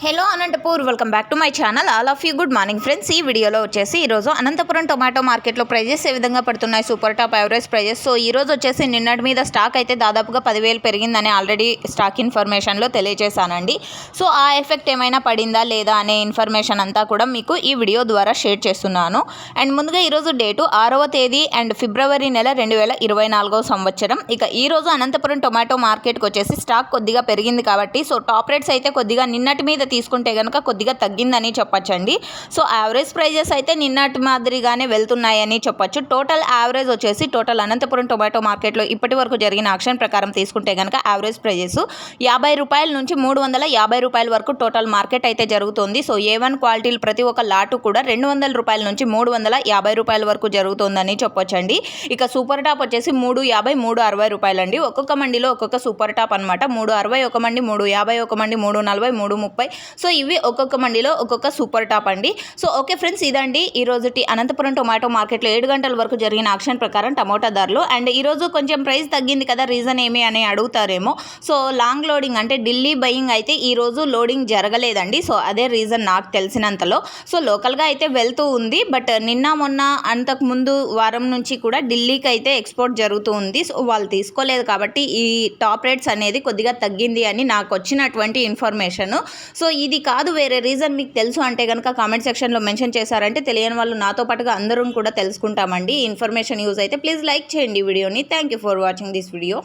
Hello Anantapur, welcome back to my channel. All of you good morning friends. ఈ వీడియోలో వచ్చేసి ఈరోజు అనంతపురం టొమాటో మార్కెట్లో ప్రైజెస్ ఏ విధంగా పడుతున్నాయి, super top, average prices. So ఈరోజు వచ్చేసి నిన్నటి మీద స్టాక్ అయితే దాదాపుగా 10,000 పెరిగిందని ఆల్రెడీ స్టాక్ ఇన్ఫర్మేషన్లో తెలియజేశానండి. సో ఆ ఎఫెక్ట్ ఏమైనా పడిందా లేదా అనే ఇన్ఫర్మేషన్ అంతా కూడా మీకు ఈ వీడియో ద్వారా షేర్ చేస్తున్నాను. అండ్ ముందుగా ఈరోజు డేటు 6వ తేదీ అండ్ ఫిబ్రవరి నెల 2024వ సంవత్సరం. ఇక ఈరోజు అనంతపురం టొమాటో మార్కెట్కి వచ్చేసి స్టాక్ కొద్దిగా పెరిగింది కాబట్టి సో టాప్ రేట్స్ అయితే కొద్దిగా నిన్నటి మీద తీసుకుంటే కనుక కొద్దిగా తగ్గిందని చెప్పొచ్చండి. సో యావరేజ్ ప్రైజెస్ అయితే నిన్నటి మాదిరిగానే వెళ్తున్నాయని చెప్పొచ్చు. టోటల్ యావరేజ్ వచ్చేసి టోటల్ అనంతపురం టొమాటో మార్కెట్లో ఇప్పటి వరకు జరిగిన ఆక్షన్ ప్రకారం తీసుకుంటే కనుక యావరేజ్ ప్రైజెస్ 50 రూపాయల నుంచి 350 రూపాయల వరకు టోటల్ మార్కెట్ అయితే జరుగుతుంది. సో A1 క్వాలిటీలు ప్రతి ఒక్క లాటు కూడా 200 రూపాయల నుంచి 350 రూపాయల వరకు జరుగుతుందని చెప్పొచ్చండి. ఇక సూపర్ టాప్ వచ్చేసి 350, 360 రూపాయలండి. ఒక్కొక్క మండిలో ఒక్కొక్క సూపర్ టాప్ అనమాట. 360 ఒక మండి, 350 ఒక మండి, 340, 330. సో ఇవి ఒక్కొక్క మండిలో ఒక్కొక్క సూపర్ టాప్ అండి. సో ఓకే ఫ్రెండ్స్, ఇదండి ఈరోజుటి అనంతపురం టొమాటో మార్కెట్లో 7 గంటల వరకు జరిగిన ఆక్షన్ ప్రకారం టమోటా ధరలు. అండ్ ఈరోజు కొంచెం ప్రైస్ తగ్గింది కదా, రీజన్ ఏమి అని అడుగుతారేమో. సో లాంగ్ లోడింగ్ అంటే ఢిల్లీ బయింగ్ అయితే ఈరోజు లోడింగ్ జరగలేదండి. సో అదే రీజన్ నాకు తెలిసినంతలో. సో లోకల్గా అయితే వెళ్తూ ఉంది, బట్ నిన్న మొన్న అంతకుముందు వారం నుంచి కూడా ఢిల్లీకి అయితే ఎక్స్పోర్ట్ జరుగుతూ ఉంది. సో వాళ్ళు తీసుకోలేదు కాబట్టి ఈ టాప్ రేట్స్ అనేది కొద్దిగా తగ్గింది అని నాకు వచ్చినటువంటి ఇన్ఫర్మేషన్. సో ఇది కాదు వేరే రీజన్ మీకు తెలుసు అంటే కనుక కామెంట్ సెక్షన్లో మెన్షన్ చేశారంటే తెలియని వాళ్ళు నాతో పాటుగా అందరం కూడా తెలుసుకుంటామండి. ఇన్ఫర్మేషన్ యూజ్ అయితే ప్లీజ్ లైక్ చేయండి వీడియోని. Thank you for watching this video.